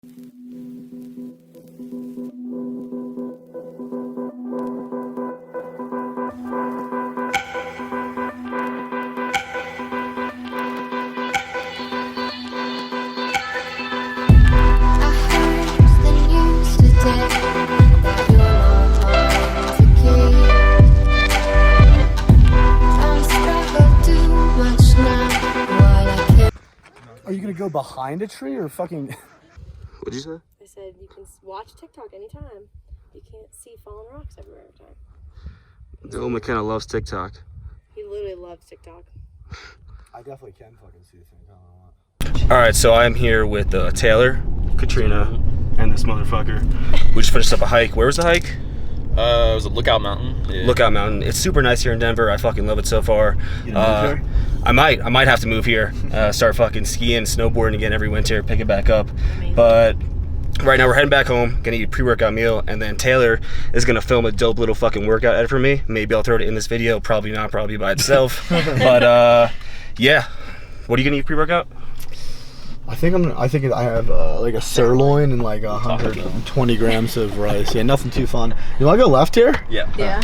Are you gonna go behind a tree or fucking? What'd you say? I said you can watch TikTok anytime. You can't see falling rocks everywhere every time. The old Mckenna loves TikTok. He literally loves TikTok. I definitely can fucking see things. All right, so I'm here with Taylor, Katrina, and this motherfucker. We just finished up a hike. Where was the hike? It was a Lookout Mountain. Yeah. Lookout Mountain. It's super nice here in Denver. I fucking love it so far. You gonna move here? I might have to move here. Start fucking skiing, snowboarding again every winter. Pick it back up. But right now we're heading back home. Gonna eat a pre-workout meal, and then Taylor is gonna film a dope little fucking workout edit for me. Maybe I'll throw it in this video. Probably not. Probably by itself. But yeah. What are you gonna eat pre-workout? I think I have like a sirloin and like 120 grams of rice. Yeah, nothing too fun. You want to go left here? Yeah. Yeah.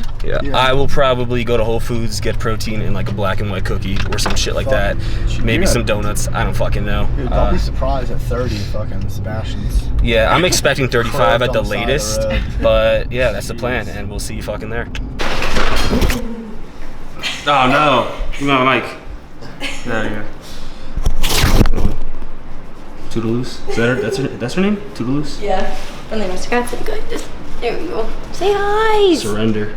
I will probably go to Whole Foods, get protein in like a black and white cookie or some shit like that. Maybe some donuts. I don't fucking know. Dude, don't be surprised at 30 fucking Sebastian's. Yeah, I'm expecting 35 at the latest. Road. But yeah, that's the plan, and we'll see you fucking there. Oh no! Give me my mic. There you go. Toodaloos. Is that her? That's her name? Toodaloos? Yeah. And then I forgot to go like this. There we go. Say hi. Surrender.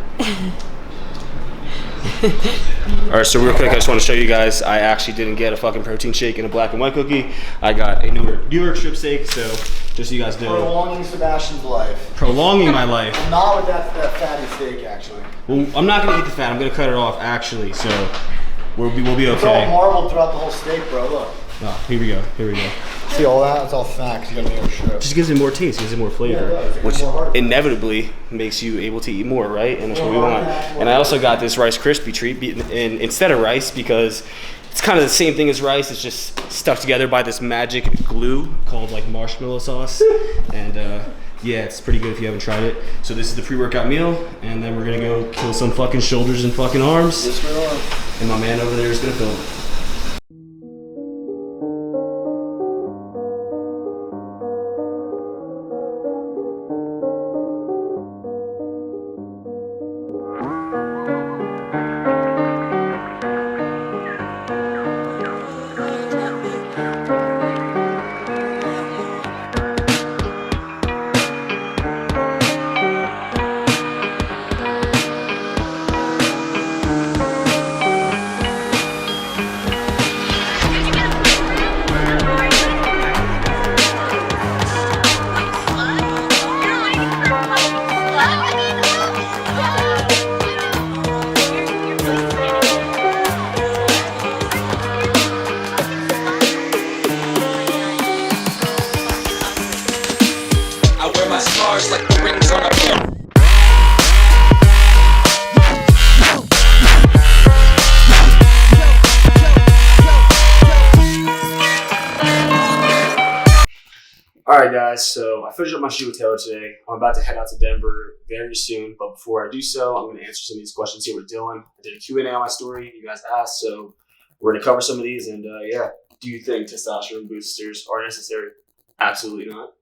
Alright, so real quick, I just want to show you guys, I actually didn't get a fucking protein shake and a black and white cookie. I got a New York strip steak, so just so you guys know. Prolonging Sebastian's life. Prolonging my life. I'm not with that fatty steak, actually. Well, I'm not going to eat the fat, I'm going to cut it off, actually, so we'll be It's all okay. marbled throughout the whole steak, bro. Look. Oh, here we go. See all that? It's all fat 'cause you got New York strip. Just gives it more taste, gives it more flavor, Yeah, it does. which More heart. inevitably makes you able to eat more, right? And that's what we want. And I also got this Rice Krispie treat instead of rice because it's kind of the same thing as rice. It's just stuck together by this magic glue called like marshmallow sauce. And yeah, it's pretty good if you haven't tried it. So this is the pre-workout meal, and then we're gonna go kill some fucking shoulders and fucking arms. Yes, we are. And my man over there is gonna film. Like the rings on a pill. Alright guys, so I finished up my shoot with Taylor today. I'm about to head out to Denver very soon, but before I do so, I'm going to answer some of these questions here with Dylan. I did a Q&A on my story, you guys asked, so we're going to cover some of these, and yeah. Do you think testosterone boosters are necessary? Absolutely not.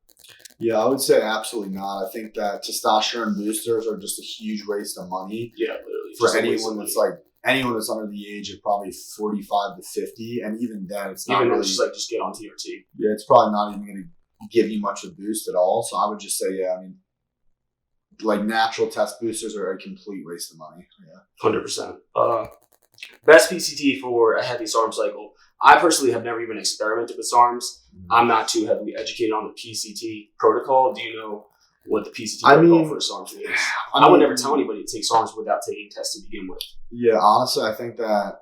Yeah, I would say absolutely not. I think that testosterone boosters are just a huge waste of money. Yeah, literally. For anyone that's under the age of probably 45 to 50, and even then, it's not really just get on TRT. Yeah, it's probably not even going to give you much of a boost at all. So I would just say, yeah, I mean, like natural test boosters are a complete waste of money. Yeah, 100%. Best PCT for a heavy SARM cycle. I personally have never even experimented with SARMs. I'm not too heavily educated on the PCT protocol. Do you know what the PCT protocol for SARMs is? I would never tell anybody to take SARMs without taking tests to begin with. Yeah, honestly, I think that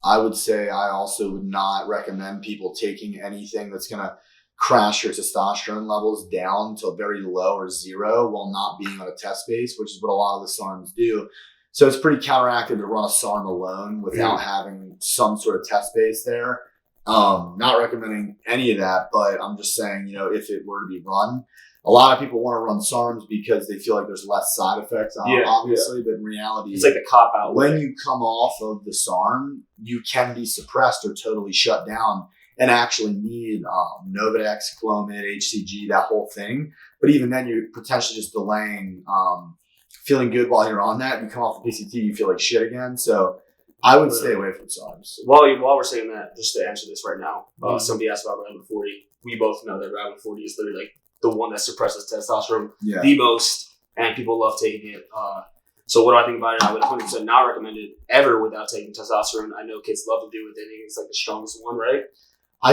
I would say I also would not recommend people taking anything that's going to crash your testosterone levels down to very low or zero while not being on a test base, which is what a lot of the SARMs do. So it's pretty counteractive to run a SARM alone without having some sort of test base there. Not recommending any of that, but I'm just saying, if it were to be run, a lot of people want to run SARMs because they feel like there's less side effects, obviously, but in reality, It's like the cop out. When you come off of the SARM, you can be suppressed or totally shut down and actually need Novadex, Clomid, HCG, that whole thing. But even then, you're potentially just delaying feeling good while you're on that. You come off the PCT, you feel like shit again. So I would stay away from SARMs. While we're saying that, just to answer this right now, somebody asked about Radlin 40. We both know that Radlin 40 is literally like the one that suppresses testosterone the most, and people love taking it. So what do I think about it? I would 100% not recommend it ever without taking testosterone. I know kids love to do it. They think it's like the strongest one, right? I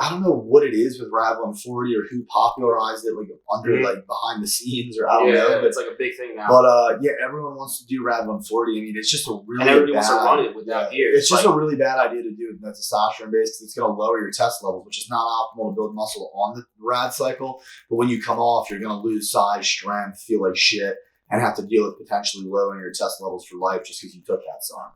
don't know what it is with Radlin 40 or who popularized it, like under like behind the scenes, or I don't know. But it's like a big thing now. But everyone wants to do Radlin 40. I mean, it's just a really and everybody wants to run it without gear. It's just a really bad idea to do it with testosterone base because it's going to lower your test levels, which is not optimal to build muscle on the rad cycle. But when you come off, you're going to lose size, strength, feel like shit, and have to deal with potentially lowering your test levels for life just because you took that SARM.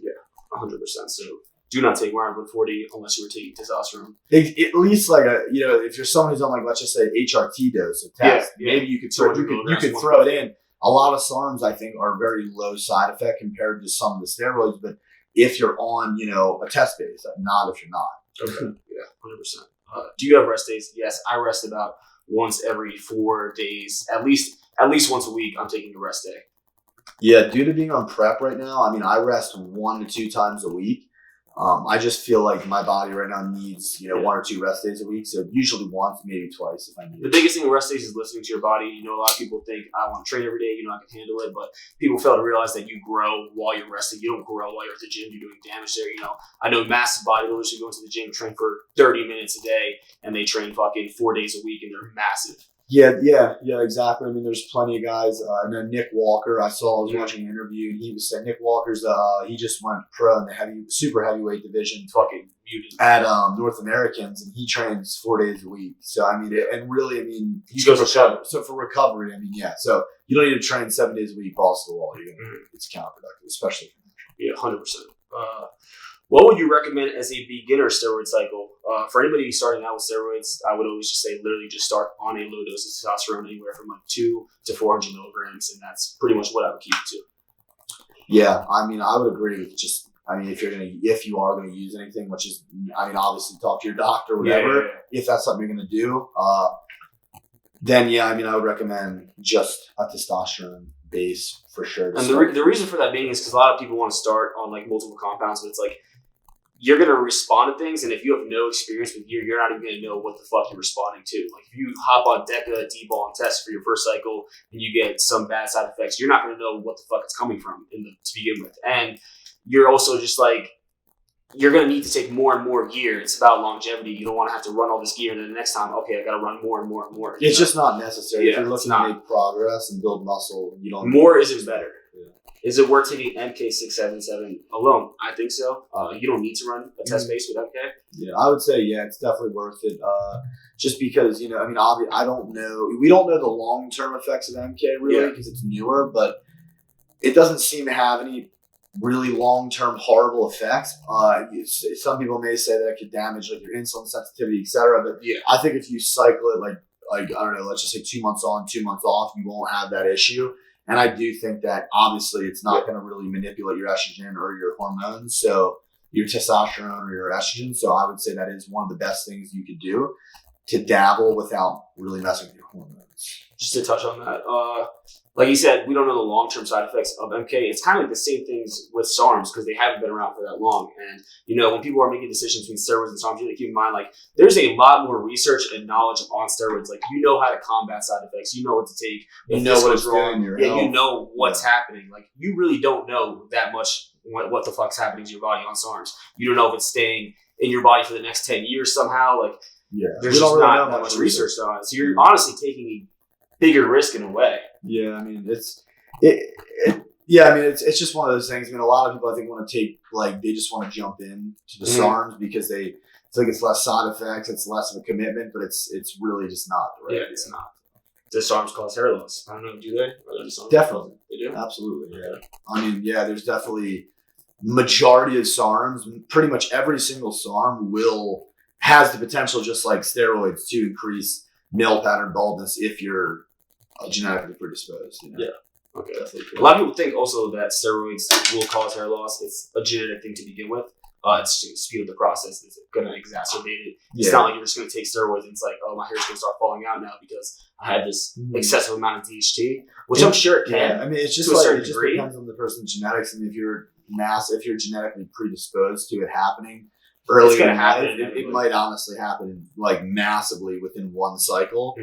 Yeah, 100%. So do not take Radlin 40 unless you were taking testosterone. At least like if you're someone who's on, like, let's just say HRT dose of test, maybe you could throw it in. A lot of SARMs, I think, are very low side effect compared to some of the steroids. But if you're on, a test base, not if you're not. Okay. Yeah, 100%. Do you have rest days? Yes, I rest about once every 4 days, at least once a week. I'm taking a rest day. Yeah, due to being on prep right now, I mean, I rest 1 to 2 times a week. I just feel like my body right now needs, 1 or 2 rest days a week. So usually once, maybe twice if I need it. The biggest thing with rest days is listening to your body. A lot of people think I want to train every day, I can handle it. But people fail to realize that you grow while you're resting. You don't grow while you're at the gym. You're doing damage there. I know massive bodybuilders who go into the gym, train for 30 minutes a day, and they train fucking 4 days a week, and they're massive. Yeah, exactly. I mean, there's plenty of guys. I know Nick Walker. I was watching an interview, and he was saying Nick Walker's. He just went pro in the super heavyweight division, fucking muted at North Americans, and he trains 4 days a week. So I mean, he goes to show. So for recovery, I mean, so you don't need to train 7 days a week, balls to the wall. It's counterproductive, especially for natural. 100%. What would you recommend as a beginner steroid cycle? For anybody starting out with steroids, I would always just say literally just start on a low dose of testosterone, anywhere from like 2 to 400 milligrams, and that's pretty much what I would keep it to. Yeah, I mean, I would agree with if you are gonna use anything, which is, I mean, obviously talk to your doctor or whatever. If that's something you're gonna do, then I would recommend just a testosterone base for sure. And the reason for that being is because a lot of people want to start on like multiple compounds, but it's like you're going to respond to things, and if you have no experience with gear, you're not even going to know what the fuck you're responding to. Like if you hop on DECA, D-ball, and test for your first cycle, and you get some bad side effects, you're not going to know what the fuck it's coming from to begin with. And you're also just like, you're going to need to take more and more gear. It's about longevity. You don't want to have to run all this gear, and then the next time, okay, I got to run more and more and more. It's just not necessary. If you're looking to make progress and build muscle, you don't. More isn't better. Yeah. Is it worth taking MK677 alone? I think so. You don't need to run a test base with MK. Yeah, I would say it's definitely worth it. Just because obviously, I don't know. We don't know the long-term effects of MK really because it's newer, but it doesn't seem to have any really long-term horrible effects. Some people may say that it could damage like your insulin sensitivity, etc. But I think if you cycle it like I don't know, let's just say 2 months on, 2 months off, you won't have that issue. And I do think that obviously it's not going to really manipulate your estrogen or your hormones, so your testosterone or your estrogen. So I would say that is one of the best things you could do to dabble without really messing with your hormones. Just to touch on that, like you said, we don't know the long-term side effects of MK. It's kind of like the same things with SARMs because they haven't been around for that long. And, when people are making decisions between steroids and SARMs, you have to keep in mind, like, there's a lot more research and knowledge on steroids. Like, you know how to combat side effects. You know what to take. You know what it's wrong. You know what's happening. Like, you really don't know that much what the fuck's happening to your body on SARMs. You don't know if it's staying in your body for the next 10 years somehow. Like, there's just not that much research on it. So you're honestly taking a bigger risk in a way. Yeah, I mean it's just one of those things. I mean, a lot of people I think want to take they just want to jump in to the SARMs because they feel like it's less side effects, it's less of a commitment, but it's really just not the right. Yeah, it's not. Do SARMs cause hair loss? I don't know. Do they? Definitely, they do. Absolutely. Yeah. I mean, there's definitely majority of SARMs, pretty much every single SARM has the potential, just like steroids, to increase male pattern baldness if you're genetically predisposed. You know? Yeah. Okay. A lot of people think also that steroids will cause hair loss. It's a genetic thing to begin with. It's just going to speed up the process. It's going to exacerbate it. It's not like you're just going to take steroids and it's like, oh, my hair's going to start falling out now because I had this excessive amount of DHT, which I'm sure it can. Yeah, I mean, it's just like, it just depends on the person's genetics. And if you're genetically predisposed to it happening early in life, it might honestly happen like massively within one cycle.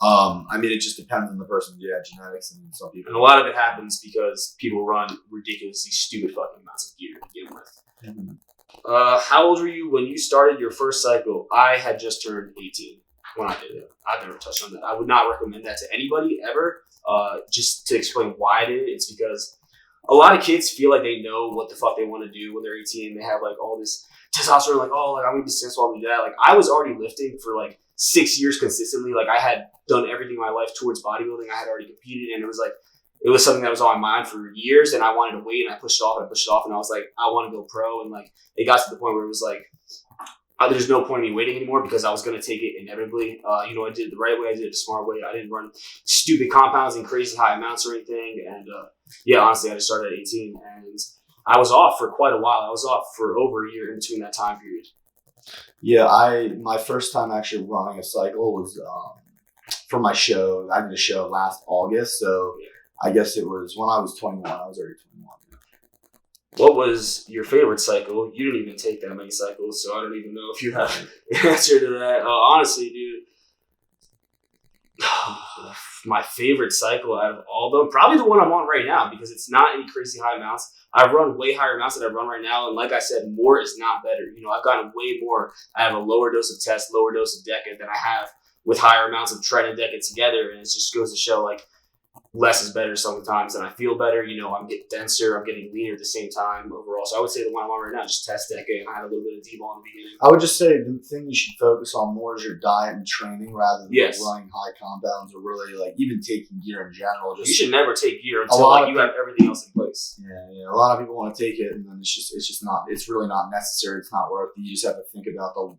I mean, it just depends on the person's genetics, and some people. And a lot of it happens because people run ridiculously stupid fucking amounts of gear to begin with. How old were you when you started your first cycle? I had just turned 18 when I did it. I've never touched on that. I would not recommend that to anybody ever. Just to explain why I did it, it's because a lot of kids feel like they know what the fuck they want to do when they're 18. They have like all this testosterone, like, oh, like I'm gonna be successful, I'm gonna do that. Like I was already lifting for like 6 years consistently. Like I had done everything in my life towards bodybuilding. I had already competed, and it was something that was on my mind for years, and I wanted to wait, and I pushed it off, and I was like, I want to go pro, and like it got to the point where it was like, there's no point in me waiting anymore because I was going to take it inevitably. I did it the right way, I did it the smart way. I didn't run stupid compounds in crazy high amounts or anything, and honestly, I just started at 18, and I was off for quite a while. I was off for over a year in between that time period. Yeah, my first time actually running a cycle was for my show. I did a show last August, so I guess it was when I was 21. I was already 21. What was your favorite cycle? You didn't even take that many cycles, so I don't even know if you have an answer to that. Honestly, dude, my favorite cycle out of all of them, probably the one I'm on right now because it's not any crazy high amounts. I've run way higher amounts than I run right now, and like I said, more is not better. I've gotten way more. I have a lower dose of test, lower dose of DECA than I have with higher amounts of tren and DECA together, and it just goes to show like less is better sometimes, and I feel better. I'm getting denser, I'm getting leaner at the same time overall. So I would say the one I'm on right now is just test DECA, and I had a little bit of D-ball in the beginning. I would just say the thing you should focus on more is your diet and training rather than running high compounds or really like even taking gear in general. You should never take gear until you have everything else in place. Yeah. A lot of people want to take it, and then it's really not necessary. It's not worth it. You just have to think about the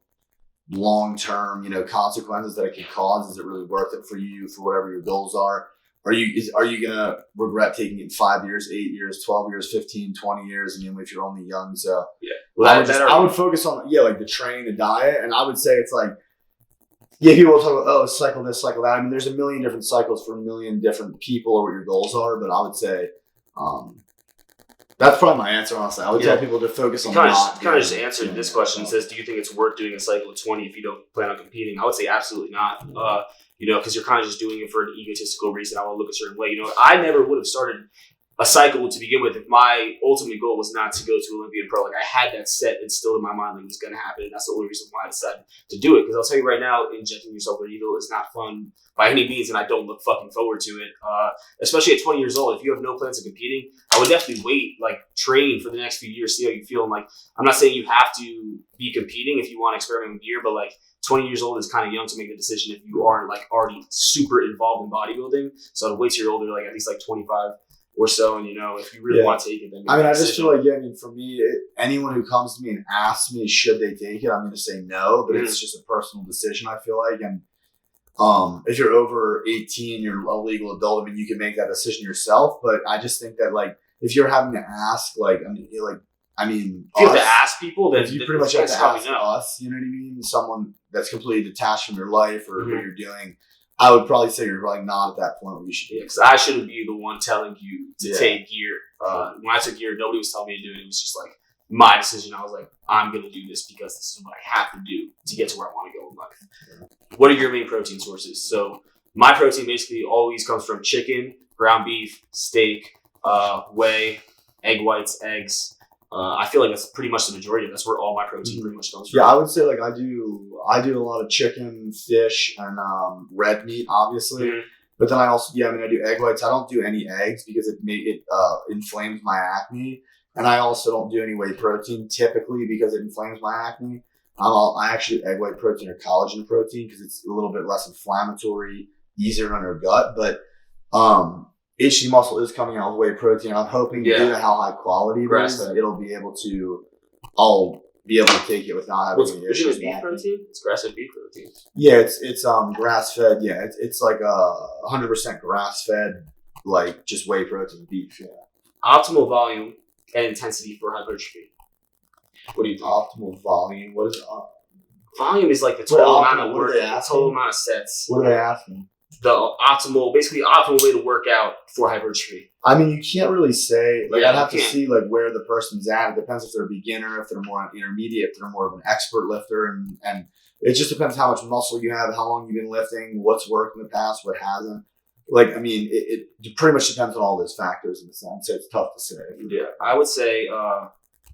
long-term, consequences that it can cause. Is it really worth it for you for whatever your goals are? Are you gonna regret taking it in 5 years, 8 years, 12 years, 15, 20 years? If you're only young, so I would focus on like the training, the diet, and I would say it's like people will talk about cycle this, cycle that. I mean, there's a million different cycles for a million different people or what your goals are, but I would say that's probably my answer. Honestly, I would tell people to focus on. Kind of just answered this question. It says, do you think it's worth doing a cycle of 20 if you don't plan on competing? I would say absolutely not. Because you're kind of just doing it for an egotistical reason. I want to look a certain way. I never would have started a cycle to begin with if my ultimate goal was not to go to Olympian Pro. Like I had that set instilled in my mind that it was going to happen, and that's the only reason why I decided to do it. Because I'll tell you right now, injecting yourself with a needle is not fun by any means, and I don't look fucking forward to it. Especially at 20 years old, if you have no plans of competing, I would definitely wait, like train for the next few years, see how you feel. And like, I'm not saying you have to be competing if you want to experiment with gear, but like 20 years old is kind of young to make the decision if you aren't like already super involved in bodybuilding. So wait till you're older, like at least like 25 or so, and if you really want to take it, then I just feel like for me, anyone who comes to me and asks me should they take it, I'm going to say no, but it's just a personal decision. I feel like, and if you're over 18, you're a legal adult. I mean, you can make that decision yourself, but I just think that like if you're having to ask, if you have to ask people, then you pretty much have to ask us. You know what I mean? Someone that's completely detached from your life or what you're doing. I would probably say you're like not at that point where you should be. Because I shouldn't be the one telling you to take gear. When I took gear, nobody was telling me to do it. It was just like my decision. I was like, I'm going to do this because this is what I have to do to get to where I want to go in life. What are your main protein sources? So my protein basically always comes from chicken, ground beef, steak, whey, egg whites, eggs. I feel like that's pretty much the majority of it. That's where all my protein pretty much comes from. Yeah, I would say like I do a lot of chicken, fish, and red meat, obviously. But then I also I do egg whites. I don't do any eggs because it inflames my acne, and I also don't do any whey protein typically because it inflames my acne. I actually egg white protein or collagen protein because it's a little bit less inflammatory, easier on your gut. But HG Muscle is coming out with whey protein. I'm hoping due to how high quality it is, Grass-fed. it'll be able to. I'll be able to take it without having any Is it issues. beef protein? It's grass-fed beef protein. Yeah, it's grass fed. Yeah, it's like 100% grass fed, like just whey protein beef. Yeah. Optimal volume and intensity for hypertrophy. What do you think? Optimal volume. What is it? Volume is like the total amount of what are work, they the asking? total amount of sets. What are they asking? The optimal way to work out for hypertrophy. I mean, you can't really say. Like, Yeah, I'd have you to can't. see like where the person's at. It depends if they're a beginner, if they're more an intermediate, if they're more of an expert lifter, and it just depends how much muscle you have, how long you've been lifting, what's worked in the past, what hasn't. Like, I mean, it pretty much depends on all those factors in a sense. So it's tough to say. Yeah, I would say,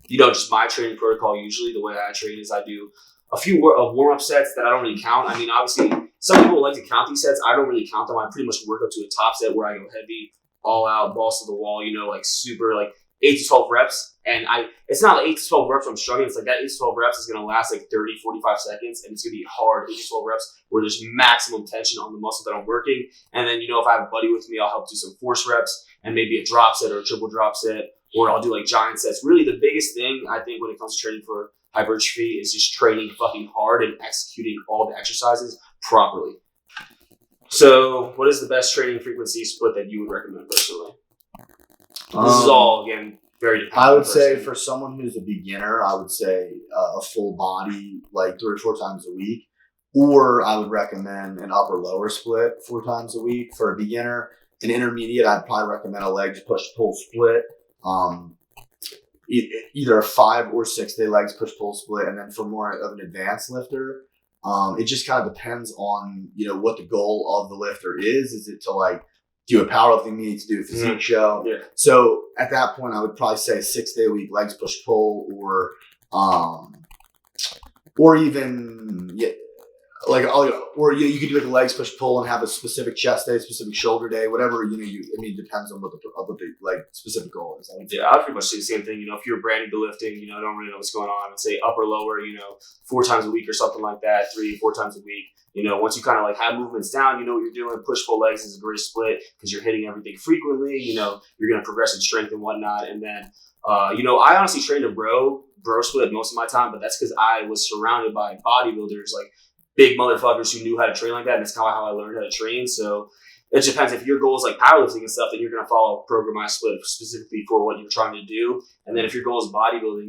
just my training protocol. Usually, the way I train is I do a few warm-up sets that I don't really count. I mean, obviously, some people like to count these sets. I don't really count them. I pretty much work up to a top set where I go heavy, all out, balls to the wall. Like super, like 8 to 12 reps. And it's not like 8 to 12 reps I'm struggling. It's like that 8 to 12 reps is going to last like 30, 45 seconds. And it's going to be hard 8 to 12 reps where there's maximum tension on the muscle that I'm working. And then, if I have a buddy with me, I'll help do some force reps and maybe a drop set or a triple drop set, or I'll do like giant sets. Really, the biggest thing I think when it comes to training for hypertrophy is just training fucking hard and executing all the exercises properly. So, what is the best training frequency split that you would recommend personally? This is all, again, very dependent. I on would the say person. for someone who's a beginner, I would say a full body, like 3 or 4 times a week. Or I would recommend an upper lower split 4 times a week for a beginner. An intermediate, I'd probably recommend a legs push pull split. Either a 5 or 6 day legs push pull split. And then for more of an advanced lifter, it just kind of depends on, what the goal of the lifter is. Is it to like do a powerlifting meet, to do a physique show? Yeah. So at that point, I would probably say 6 day a week legs push pull, or even you could do like a legs push pull and have a specific chest day, specific shoulder day, whatever. It depends on what the like specific goal is. I would say. Yeah, I would pretty much say the same thing. If you're brand new to lifting, don't really know what's going on, I would say upper, lower, 4 times a week or something like that, 3, 4 times a week. Once you kind of like have movements down, you know what you're doing. Push pull legs is a great split because you're hitting everything frequently. You're going to progress in strength and whatnot. And then, I honestly trained a bro split most of my time, but that's because I was surrounded by bodybuilders, like big motherfuckers who knew how to train like that. And that's kind of how I learned how to train. So it depends. If your goal is like powerlifting and stuff, then you're going to follow a programized split specifically for what you're trying to do. And then if your goal is bodybuilding,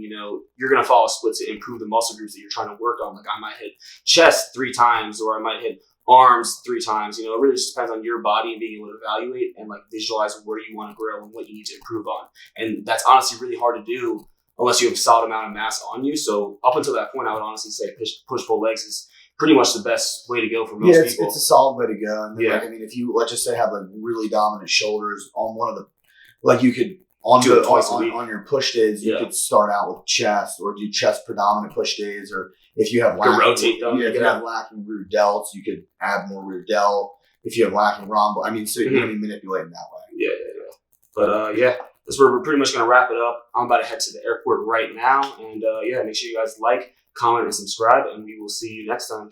you're going to follow a split to improve the muscle groups that you're trying to work on. Like I might hit chest 3 times, or I might hit arms 3 times. It really just depends on your body and being able to evaluate and like visualize where you want to grow and what you need to improve on. And that's honestly really hard to do unless you have a solid amount of mass on you. So up until that point, I would honestly say push pull legs is pretty much the best way to go for most people. It's a solid way to go. And then, Yeah. if you let's just say have like really dominant shoulders on one of the, like you could Do it twice a week. on your push days, you could start out with chest or do chest predominant push days, or if you have rotate them. if you have lacking rear delts, you could add more rear delt. If you have lacking rhombo, so you can manipulate in that way. Yeah. But that's where we're pretty much going to wrap it up. I'm about to head to the airport right now. And make sure you guys like, comment, and subscribe, and we will see you next time.